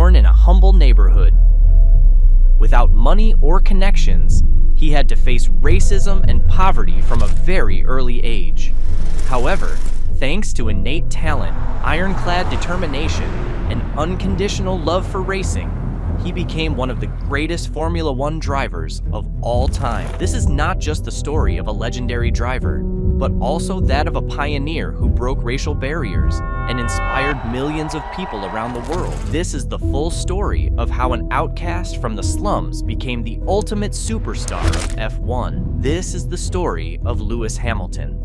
born in a humble neighborhood. Without money or connections, he had to face racism and poverty from a very early age. However, thanks to innate talent, ironclad determination, and unconditional love for racing, he became one of the greatest Formula One drivers of all time. This is not just the story of a legendary driver, but also that of a pioneer who broke racial barriers and inspired millions of people around the world. This is the full story of how an outcast from the slums became the ultimate superstar of F1. This is the story of Lewis Hamilton.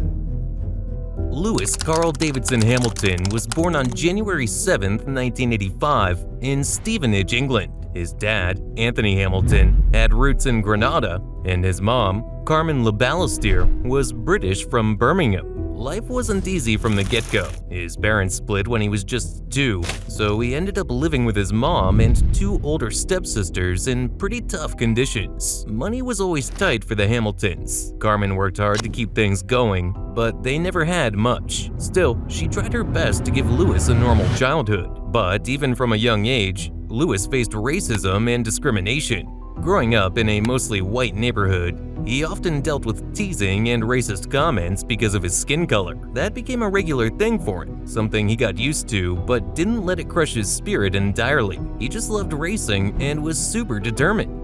Lewis Carl Davidson Hamilton was born on January 7, 1985, in Stevenage, England. His dad, Anthony Hamilton, had roots in Grenada, and his mom, Carmen LeBallestier, was British from Birmingham. Life wasn't easy from the get-go. His parents split when he was just 2, so he ended up living with his mom and 2 older stepsisters in pretty tough conditions. Money was always tight for the Hamiltons. Carmen worked hard to keep things going, but they never had much. Still, she tried her best to give Lewis a normal childhood. But even from a young age, Lewis faced racism and discrimination. Growing up in a mostly white neighborhood, he often dealt with teasing and racist comments because of his skin color. That became a regular thing for him, something he got used to but didn't let it crush his spirit entirely. He just loved racing and was super determined.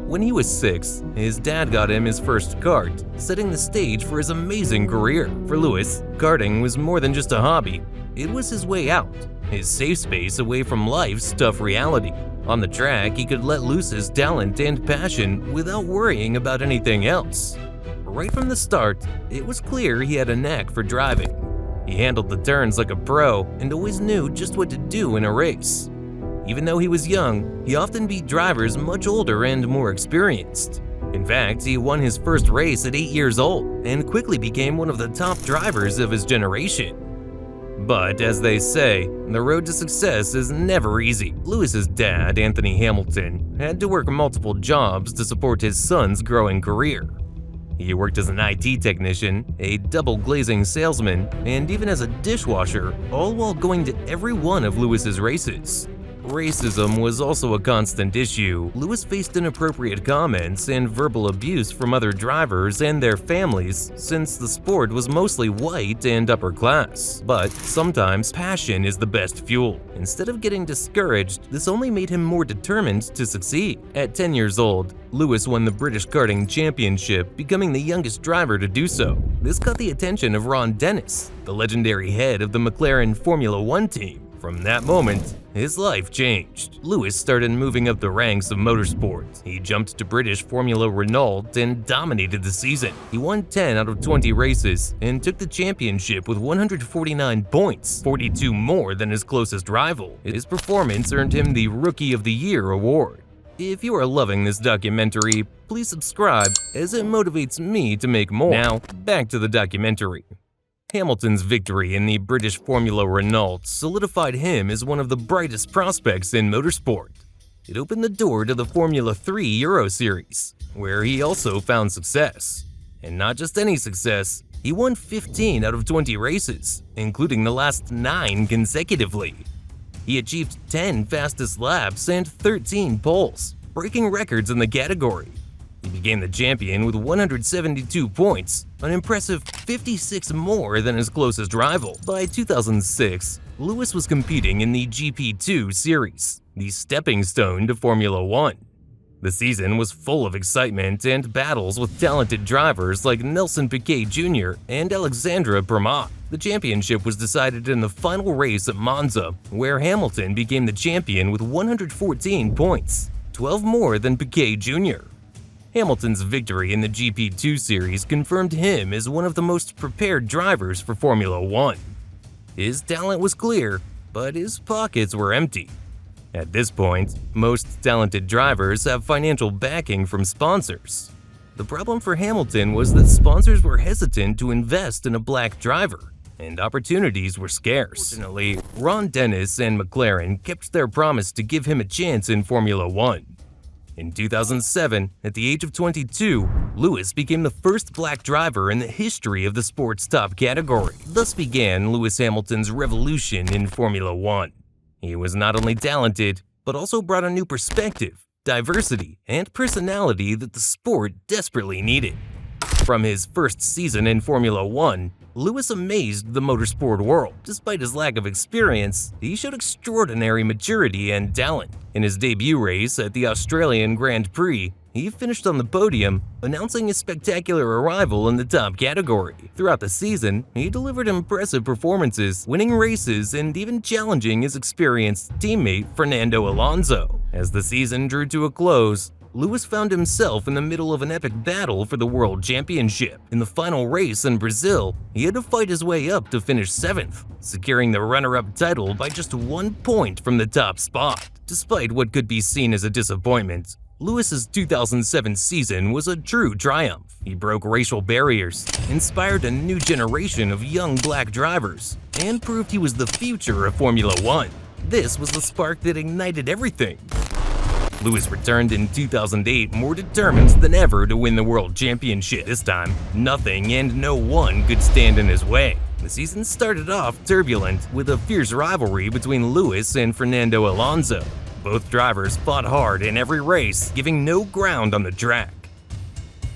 When he was 6, his dad got him his first kart, setting the stage for his amazing career. For Lewis, karting was more than just a hobby. It was his way out, his safe space away from life's tough reality. On the track, he could let loose his talent and passion without worrying about anything else. Right from the start, it was clear he had a knack for driving. He handled the turns like a pro and always knew just what to do in a race. Even though he was young, he often beat drivers much older and more experienced. In fact, he won his first race at 8 years old and quickly became one of the top drivers of his generation. But as they say, the road to success is never easy. Lewis's dad, Anthony Hamilton, had to work multiple jobs to support his son's growing career. He worked as an IT technician, a double glazing salesman, and even as a dishwasher, all while going to every one of Lewis's races. Racism was also a constant issue. Lewis faced inappropriate comments and verbal abuse from other drivers and their families since the sport was mostly white and upper class. But sometimes passion is the best fuel. Instead of getting discouraged, this only made him more determined to succeed. At 10 years old, Lewis won the British Karting Championship, becoming the youngest driver to do so. This caught the attention of Ron Dennis, the legendary head of the McLaren Formula One team. From that moment, his life changed. Lewis started moving up the ranks of motorsport. He jumped to British Formula Renault and dominated the season. He won 10 out of 20 races and took the championship with 149 points, 42 more than his closest rival. His performance earned him the Rookie of the Year award. If you are loving this documentary, please subscribe as it motivates me to make more. Now, back to the documentary. Hamilton's victory in the British Formula Renault solidified him as one of the brightest prospects in motorsport. It opened the door to the Formula 3 Euro Series, where he also found success. And not just any success, he won 15 out of 20 races, including the last 9 consecutively. He achieved 10 fastest laps and 13 poles, breaking records in the category. He became the champion with 172 points, an impressive 56 more than his closest rival. By 2006, Lewis was competing in the GP2 series, the stepping stone to Formula One. The season was full of excitement and battles with talented drivers like Nelson Piquet Jr. and Alexandra Permat. The championship was decided in the final race at Monza, where Hamilton became the champion with 114 points, 12 more than Piquet Jr. Hamilton's victory in the GP2 series confirmed him as one of the most prepared drivers for Formula One. His talent was clear, but his pockets were empty. At this point, most talented drivers have financial backing from sponsors. The problem for Hamilton was that sponsors were hesitant to invest in a black driver, and opportunities were scarce. Fortunately, Ron Dennis and McLaren kept their promise to give him a chance in Formula One. In 2007, at the age of 22, Lewis became the first black driver in the history of the sport's top category. Thus began Lewis Hamilton's revolution in Formula One. He was not only talented, but also brought a new perspective, diversity, and personality that the sport desperately needed. From his first season in Formula One, Lewis amazed the motorsport world. Despite his lack of experience, he showed extraordinary maturity and talent. In his debut race at the Australian Grand Prix, he finished on the podium, announcing his spectacular arrival in the top category. Throughout the season, he delivered impressive performances, winning races and even challenging his experienced teammate Fernando Alonso. As the season drew to a close, Lewis found himself in the middle of an epic battle for the World Championship. In the final race in Brazil, he had to fight his way up to finish 7th, securing the runner-up title by just 1 point from the top spot. Despite what could be seen as a disappointment, Lewis's 2007 season was a true triumph. He broke racial barriers, inspired a new generation of young black drivers, and proved he was the future of Formula One. This was the spark that ignited everything. Lewis returned in 2008 more determined than ever to win the World Championship. This time, nothing and no one could stand in his way. The season started off turbulent with a fierce rivalry between Lewis and Fernando Alonso. Both drivers fought hard in every race, giving no ground on the track.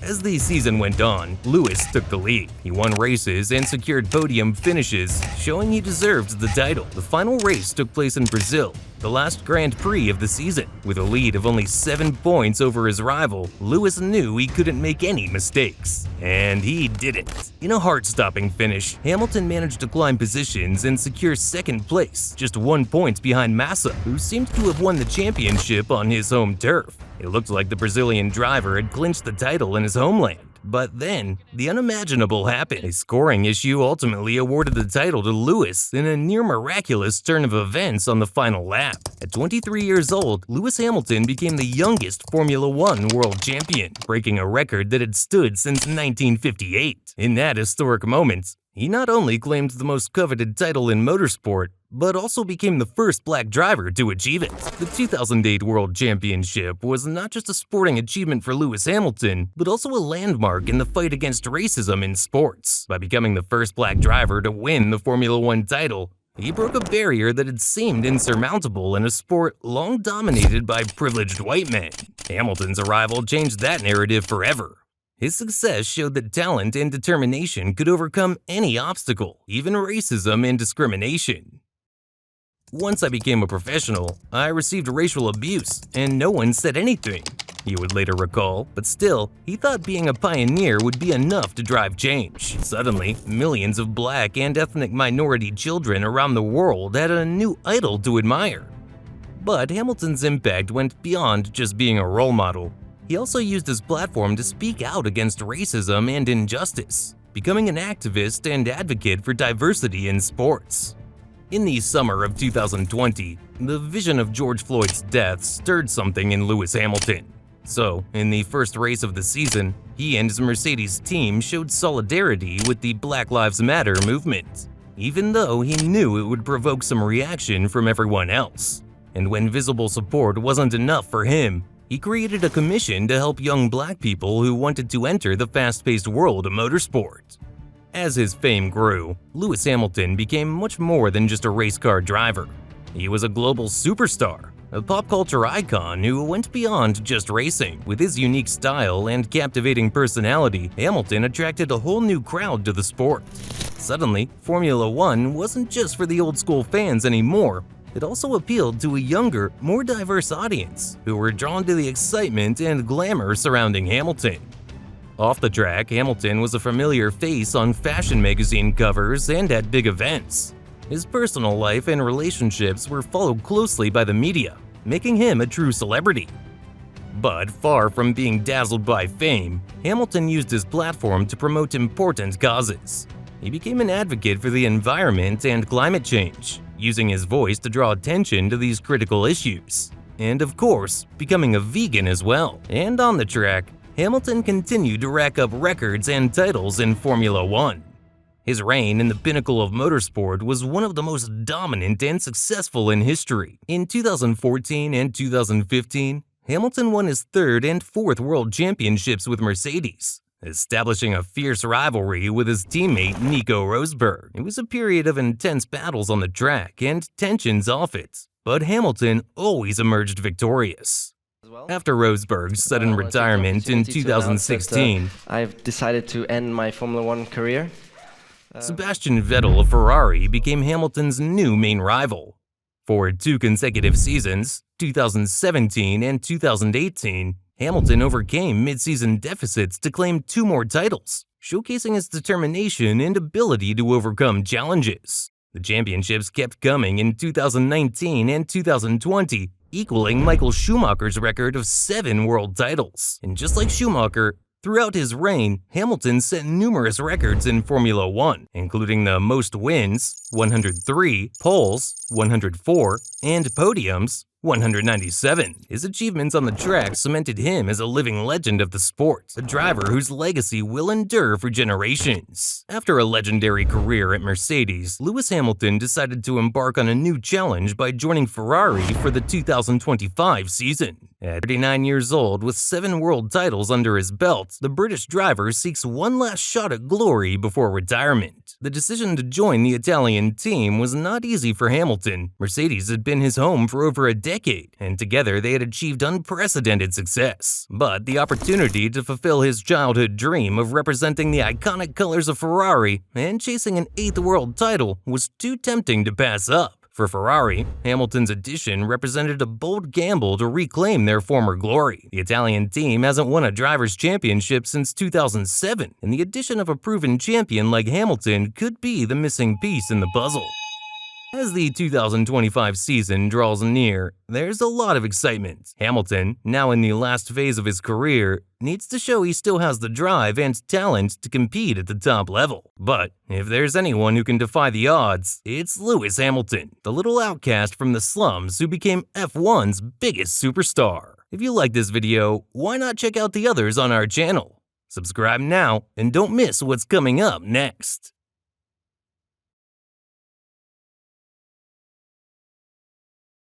As the season went on, Lewis took the lead. He won races and secured podium finishes, showing he deserved the title. The final race took place in Brazil, the last Grand Prix of the season. With a lead of only 7 points over his rival, Lewis knew he couldn't make any mistakes. And he didn't. In a heart-stopping finish, Hamilton managed to climb positions and secure 2nd place, just 1 point behind Massa, who seemed to have won the championship on his home turf. It looked like the Brazilian driver had clinched the title in his homeland. But then, the unimaginable happened. A scoring issue ultimately awarded the title to Lewis in a near-miraculous turn of events on the final lap. At 23 years old, Lewis Hamilton became the youngest Formula One world champion, breaking a record that had stood since 1958. In that historic moment, he not only claimed the most coveted title in motorsport, but also became the first black driver to achieve it. The 2008 World Championship was not just a sporting achievement for Lewis Hamilton, but also a landmark in the fight against racism in sports. By becoming the first black driver to win the Formula One title, he broke a barrier that had seemed insurmountable in a sport long dominated by privileged white men. Hamilton's arrival changed that narrative forever. His success showed that talent and determination could overcome any obstacle, even racism and discrimination. Once I became a professional, I received racial abuse, and no one said anything, he would later recall, but still, he thought being a pioneer would be enough to drive change. Suddenly, millions of black and ethnic minority children around the world had a new idol to admire. But Hamilton's impact went beyond just being a role model. He also used his platform to speak out against racism and injustice, becoming an activist and advocate for diversity in sports. In the summer of 2020, the vision of George Floyd's death stirred something in Lewis Hamilton. So, in the first race of the season, he and his Mercedes team showed solidarity with the Black Lives Matter movement, even though he knew it would provoke some reaction from everyone else. And when visible support wasn't enough for him, he created a commission to help young black people who wanted to enter the fast-paced world of motorsport. As his fame grew, Lewis Hamilton became much more than just a race car driver. He was a global superstar, a pop culture icon who went beyond just racing. With his unique style and captivating personality, Hamilton attracted a whole new crowd to the sport. Suddenly, Formula One wasn't just for the old-school fans anymore. It also appealed to a younger, more diverse audience who were drawn to the excitement and glamour surrounding Hamilton. Off the track, Hamilton was a familiar face on fashion magazine covers and at big events. His personal life and relationships were followed closely by the media, making him a true celebrity. But far from being dazzled by fame, Hamilton used his platform to promote important causes. He became an advocate for the environment and climate change, using his voice to draw attention to these critical issues. And of course, becoming a vegan as well. And on the track, Hamilton continued to rack up records and titles in Formula One. His reign in the pinnacle of motorsport was one of the most dominant and successful in history. In 2014 and 2015, Hamilton won his 3rd and 4th world championships with Mercedes, establishing a fierce rivalry with his teammate Nico Rosberg. It was a period of intense battles on the track and tensions off it, but Hamilton always emerged victorious. After Rosberg's sudden retirement in 2016, I've decided to end my Formula One career. Sebastian Vettel of Ferrari became Hamilton's new main rival. For 2 consecutive seasons, 2017 and 2018, Hamilton overcame mid-season deficits to claim 2 more titles, showcasing his determination and ability to overcome challenges. The championships kept coming in 2019 and 2020, equaling Michael Schumacher's record of 7 world titles. And just like Schumacher, throughout his reign, Hamilton set numerous records in Formula One, including the most wins, 103, poles, 104, and podiums, 197. His achievements on the track cemented him as a living legend of the sport, a driver whose legacy will endure for generations. After a legendary career at Mercedes, Lewis Hamilton decided to embark on a new challenge by joining Ferrari for the 2025 season. At 39 years old, with 7 world titles under his belt, the British driver seeks one last shot at glory before retirement. The decision to join the Italian team was not easy for Hamilton. Mercedes had been his home for over a decade, and together they had achieved unprecedented success. But the opportunity to fulfill his childhood dream of representing the iconic colors of Ferrari and chasing an 8th world title was too tempting to pass up. For Ferrari, Hamilton's addition represented a bold gamble to reclaim their former glory. The Italian team hasn't won a driver's championship since 2007, and the addition of a proven champion like Hamilton could be the missing piece in the puzzle. As the 2025 season draws near, there's a lot of excitement. Hamilton, now in the last phase of his career, needs to show he still has the drive and talent to compete at the top level. But if there's anyone who can defy the odds, it's Lewis Hamilton, the little outcast from the slums who became F1's biggest superstar. If you like this video, why not check out the others on our channel? Subscribe now and don't miss what's coming up next.